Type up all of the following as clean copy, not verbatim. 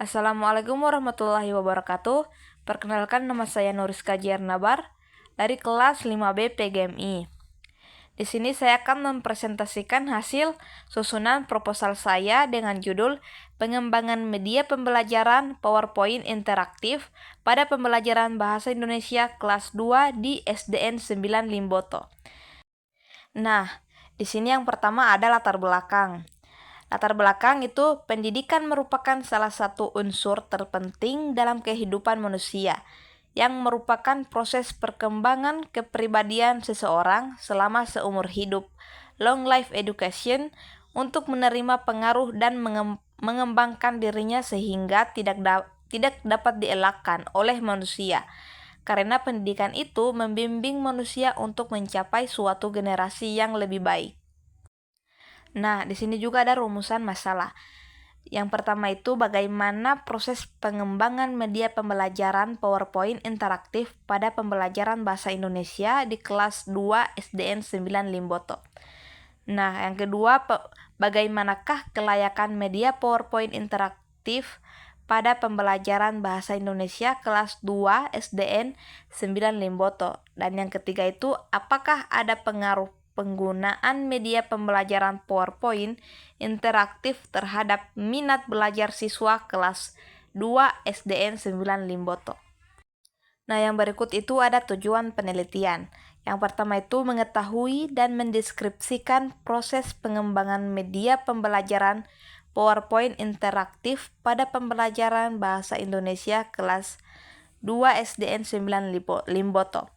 Assalamualaikum warahmatullahi wabarakatuh. Perkenalkan, nama saya Nuriska Jernabar dari kelas 5B PGMI. Di sini saya akan mempresentasikan hasil susunan proposal saya dengan judul Pengembangan Media Pembelajaran PowerPoint Interaktif pada Pembelajaran Bahasa Indonesia kelas 2 di SDN 9 Limboto. Nah, di sini yang pertama ada latar belakang. Latar belakang itu, pendidikan merupakan salah satu unsur terpenting dalam kehidupan manusia, yang merupakan proses perkembangan kepribadian seseorang selama seumur hidup, long life education, untuk menerima pengaruh dan mengembangkan dirinya sehingga tidak dapat dielakkan oleh manusia. Karena pendidikan itu membimbing manusia untuk mencapai suatu generasi yang lebih baik. Nah, di sini juga ada rumusan masalah. Yang pertama itu, bagaimana proses pengembangan media pembelajaran PowerPoint interaktif pada pembelajaran bahasa Indonesia di kelas 2 SDN 9 Limboto. Nah, yang kedua, bagaimanakah kelayakan media PowerPoint interaktif pada pembelajaran bahasa Indonesia kelas 2 SDN 9 Limboto. Dan yang ketiga itu, apakah ada pengaruh penggunaan media pembelajaran PowerPoint interaktif terhadap minat belajar siswa kelas 2 SDN 9 Limboto. Nah, yang berikut itu ada tujuan penelitian. Yang pertama itu, mengetahui dan mendeskripsikan proses pengembangan media pembelajaran PowerPoint interaktif pada pembelajaran bahasa Indonesia kelas 2 SDN 9 Limboto.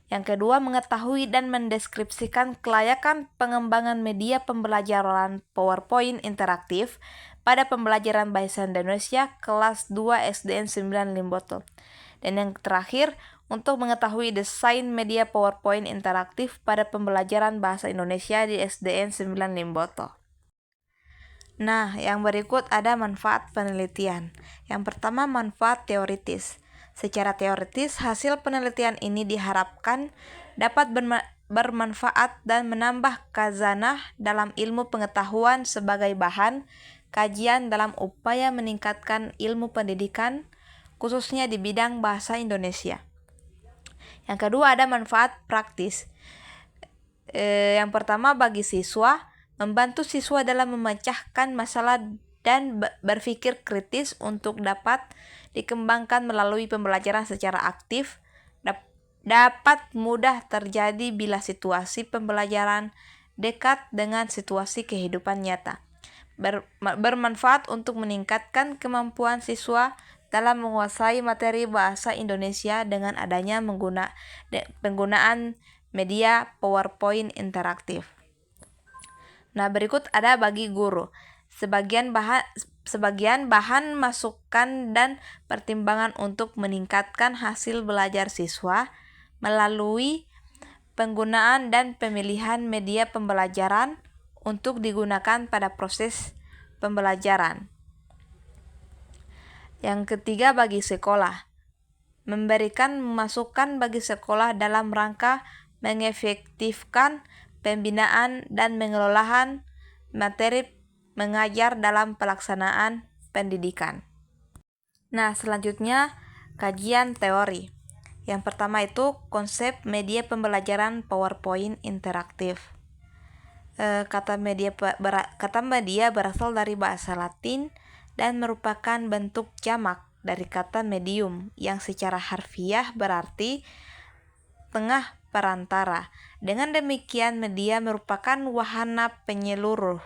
Yang kedua, mengetahui dan mendeskripsikan kelayakan pengembangan media pembelajaran PowerPoint interaktif pada pembelajaran bahasa Indonesia kelas 2 SDN 9 Limboto. Dan yang terakhir, untuk mengetahui desain media PowerPoint interaktif pada pembelajaran bahasa Indonesia di SDN 9 Limboto. Nah, yang berikut ada manfaat penelitian. Yang pertama, manfaat teoritis. Secara teoritis, hasil penelitian ini diharapkan dapat bermanfaat dan menambah khazanah dalam ilmu pengetahuan sebagai bahan kajian dalam upaya meningkatkan ilmu pendidikan, khususnya di bidang bahasa Indonesia. Yang kedua, ada manfaat praktis. Yang pertama, bagi siswa, membantu siswa dalam memecahkan masalah dan berpikir kritis untuk dapat dikembangkan melalui pembelajaran secara aktif, dapat mudah terjadi bila situasi pembelajaran dekat dengan situasi kehidupan nyata. Bermanfaat untuk meningkatkan kemampuan siswa dalam menguasai materi bahasa Indonesia dengan adanya penggunaan media PowerPoint interaktif. Nah, berikut ada bagi guru. Sebagian bahan masukan dan pertimbangan untuk meningkatkan hasil belajar siswa melalui penggunaan dan pemilihan media pembelajaran untuk digunakan pada proses pembelajaran. Yang ketiga, bagi sekolah. Memberikan masukan bagi sekolah dalam rangka mengefektifkan pembinaan dan pengelolaan materi mengajar dalam pelaksanaan pendidikan. Nah, selanjutnya kajian teori. Yang pertama itu konsep media pembelajaran PowerPoint interaktif. Kata media berasal dari bahasa Latin dan merupakan bentuk jamak dari kata medium yang secara harfiah berarti tengah perantara. Dengan demikian, media merupakan wahana penyeluruh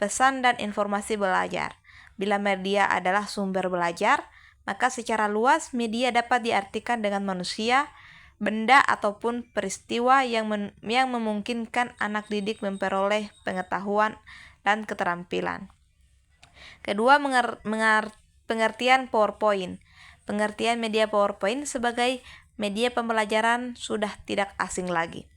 pesan dan informasi belajar. Bila media adalah sumber belajar, maka secara luas media dapat diartikan dengan manusia, benda ataupun peristiwa yang memungkinkan anak didik memperoleh pengetahuan dan keterampilan. Kedua, pengertian PowerPoint. Pengertian media PowerPoint sebagai media pembelajaran sudah tidak asing lagi.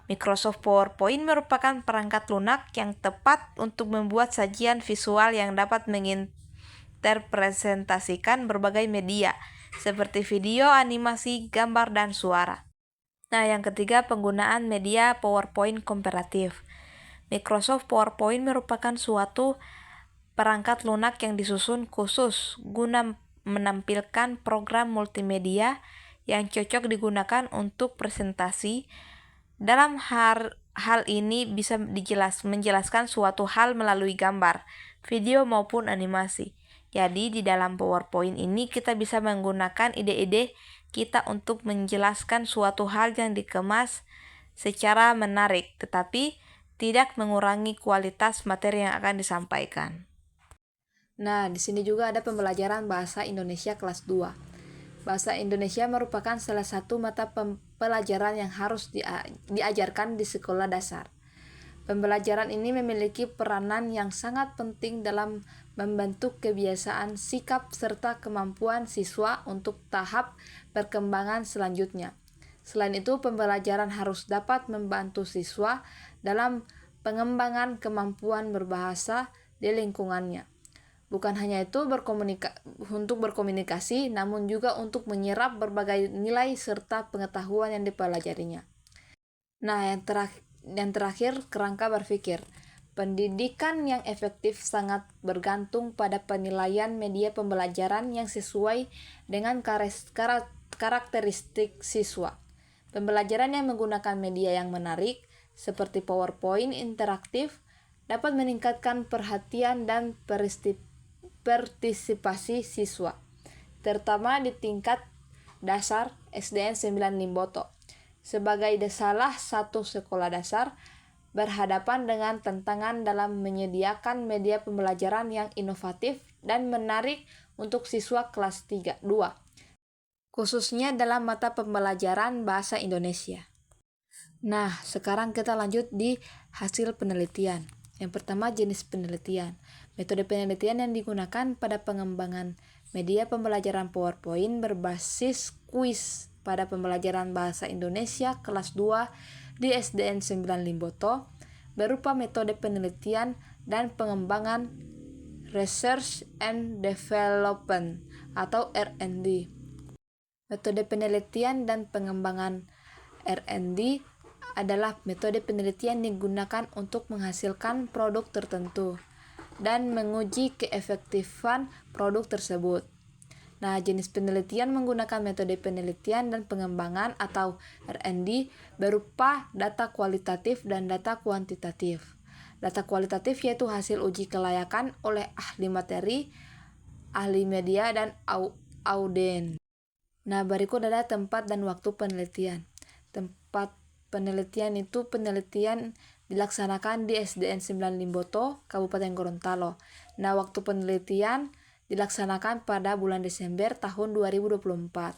Microsoft PowerPoint merupakan perangkat lunak yang tepat untuk membuat sajian visual yang dapat menginterpresentasikan berbagai media, seperti video, animasi, gambar, dan suara. Nah, yang ketiga, penggunaan media PowerPoint komparatif. Microsoft PowerPoint merupakan suatu perangkat lunak yang disusun khusus guna menampilkan program multimedia yang cocok digunakan untuk presentasi. Dalam hal ini bisa menjelaskan suatu hal melalui gambar, video maupun animasi. Jadi di dalam PowerPoint ini kita bisa menggunakan ide-ide kita untuk menjelaskan suatu hal yang dikemas secara menarik, tetapi tidak mengurangi kualitas materi yang akan disampaikan. Nah, di sini juga ada pembelajaran Bahasa Indonesia kelas 2. Bahasa Indonesia merupakan salah satu mata pelajaran yang harus diajarkan di sekolah dasar. Pembelajaran ini memiliki peranan yang sangat penting dalam membentuk kebiasaan, sikap, serta kemampuan siswa untuk tahap perkembangan selanjutnya. Selain itu, pembelajaran harus dapat membantu siswa dalam pengembangan kemampuan berbahasa di lingkungannya. Bukan hanya itu untuk berkomunikasi, namun juga untuk menyerap berbagai nilai serta pengetahuan yang dipelajarinya. Nah, yang terakhir, kerangka berpikir. Pendidikan yang efektif sangat bergantung pada penilaian media pembelajaran yang sesuai dengan karakteristik siswa. Pembelajaran yang menggunakan media yang menarik, seperti PowerPoint interaktif, dapat meningkatkan perhatian dan partisipasi siswa, terutama di tingkat dasar SDN 9 Limboto. Sebagai salah satu sekolah dasar, berhadapan dengan tantangan dalam menyediakan media pembelajaran yang inovatif dan menarik untuk siswa kelas 2, khususnya dalam mata pembelajaran Bahasa Indonesia. Nah, sekarang kita lanjut di hasil penelitian. Yang pertama, jenis penelitian. Metode penelitian yang digunakan pada pengembangan media pembelajaran PowerPoint berbasis kuis pada pembelajaran Bahasa Indonesia kelas 2 di SDN 9 Limboto berupa metode penelitian dan pengembangan Research and Development atau R&D. Metode penelitian dan pengembangan R&D adalah metode penelitian yang digunakan untuk menghasilkan produk tertentu dan menguji keefektifan produk tersebut. Nah, jenis penelitian menggunakan metode penelitian dan pengembangan atau R&D berupa data kualitatif dan data kuantitatif. Data kualitatif yaitu hasil uji kelayakan oleh ahli materi, ahli media, dan auden. Nah, berikut ada tempat dan waktu penelitian. Tempat penelitian itu penelitian dilaksanakan di SDN 9 Limboto, Kabupaten Gorontalo. Nah, waktu penelitian dilaksanakan pada bulan Desember tahun 2024.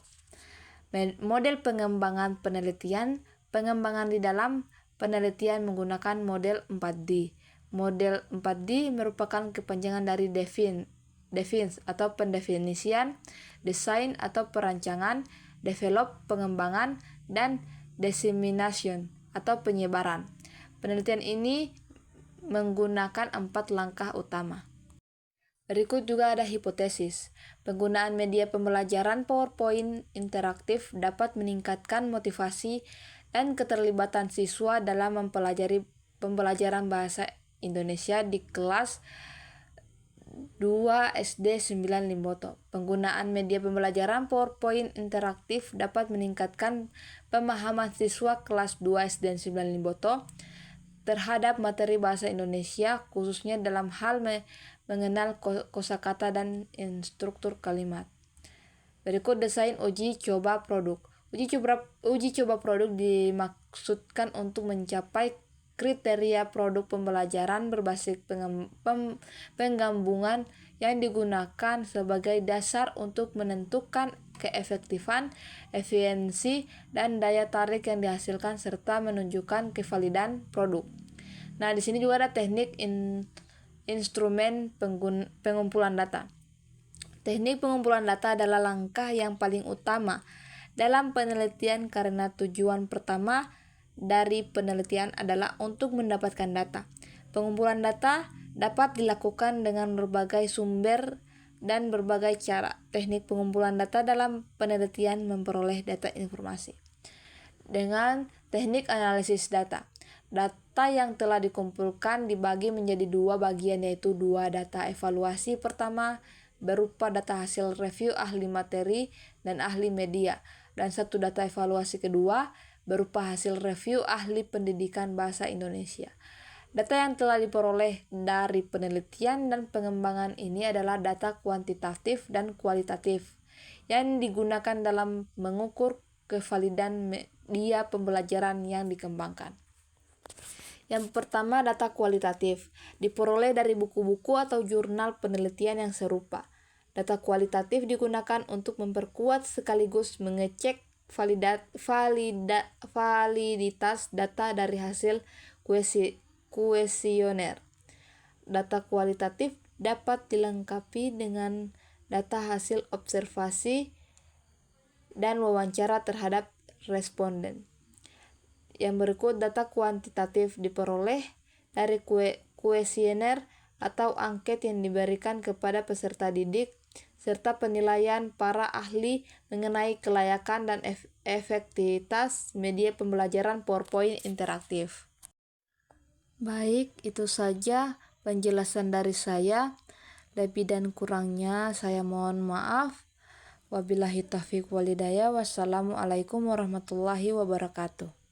Model pengembangan penelitian, pengembangan di dalam penelitian menggunakan model 4D. Model 4D merupakan kepanjangan dari define atau pendefinisian, desain atau perancangan, develop pengembangan, dan dissemination atau penyebaran. Penelitian ini menggunakan 4 langkah utama. Berikut juga ada hipotesis. Penggunaan media pembelajaran PowerPoint interaktif dapat meningkatkan motivasi dan keterlibatan siswa dalam mempelajari pembelajaran bahasa Indonesia di kelas 2 SD 9 Limboto. Penggunaan media pembelajaran PowerPoint interaktif dapat meningkatkan pemahaman siswa kelas 2 SD 9 Limboto terhadap materi bahasa Indonesia, khususnya dalam hal mengenal kosakata dan struktur kalimat. Berikut desain uji coba produk. Uji coba produk dimaksudkan untuk mencapai kriteria produk pembelajaran berbasis penggabungan yang digunakan sebagai dasar untuk menentukan keefektifan, efisiensi, dan daya tarik yang dihasilkan serta menunjukkan kevalidan produk. Nah, di sini juga ada teknik instrumen pengumpulan data. Teknik pengumpulan data adalah langkah yang paling utama dalam penelitian karena tujuan pertama dari penelitian adalah untuk mendapatkan data. Pengumpulan data dapat dilakukan dengan berbagai sumber dan berbagai cara. Teknik pengumpulan data dalam penelitian memperoleh data informasi. Dengan teknik analisis data. Data yang telah dikumpulkan dibagi menjadi dua bagian, yaitu dua data evaluasi pertama berupa data hasil review ahli materi dan ahli media, dan satu data evaluasi kedua berupa hasil review ahli pendidikan bahasa Indonesia. Data yang telah diperoleh dari penelitian dan pengembangan ini adalah data kuantitatif dan kualitatif yang digunakan dalam mengukur kevalidan media pembelajaran yang dikembangkan. Yang pertama, data kualitatif diperoleh dari buku-buku atau jurnal penelitian yang serupa. Data kualitatif digunakan untuk memperkuat sekaligus mengecek validitas data dari hasil kuesioner. Data kualitatif dapat dilengkapi dengan data hasil observasi dan wawancara terhadap responden. Yang berikut, data kuantitatif diperoleh dari kuesioner atau angket yang diberikan kepada peserta didik, serta penilaian para ahli mengenai kelayakan dan efektivitas media pembelajaran PowerPoint interaktif. Baik, itu saja penjelasan dari saya. Lebih dan kurangnya saya mohon maaf. Wabillahi taufiq walhidayah. Wassalamualaikum warahmatullahi wabarakatuh.